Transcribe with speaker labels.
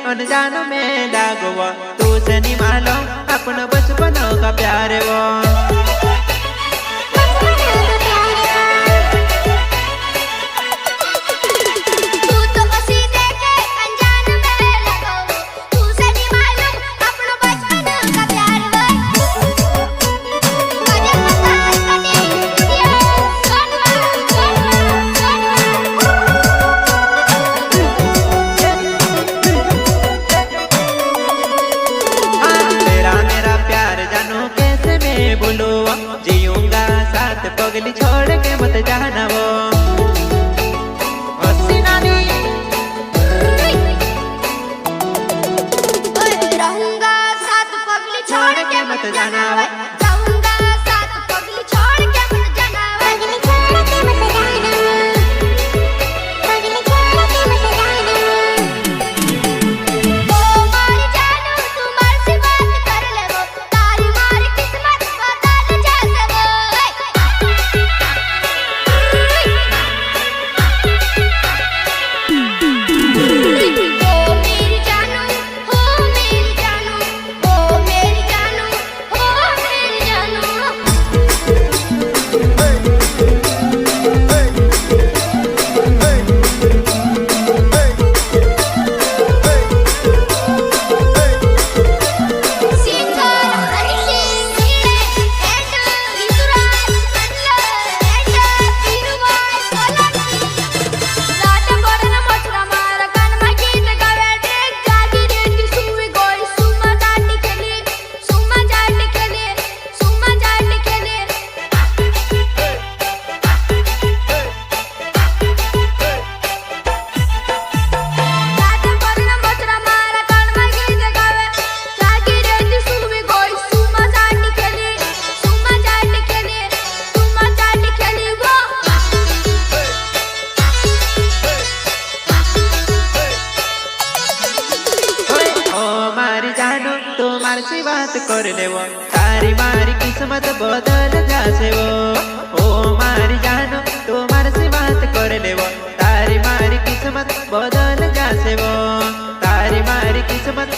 Speaker 1: अनजान में लागो वो तू से नहीं मालूम अपना बचपन का प्यार वो जीऊंगा साथ पगली छोड़ के मत जाना वो
Speaker 2: रहूंगा साथ पगली छोड़ के मत जाना वे
Speaker 1: तुम्हार से बात कर ले वो तारी मारी किस्मत बदल जासे वो ओ मारी जानो तुम्हार से बात कर ले वो तारी मारी किस्मत बदल जासे वो तारी मारी किस्मत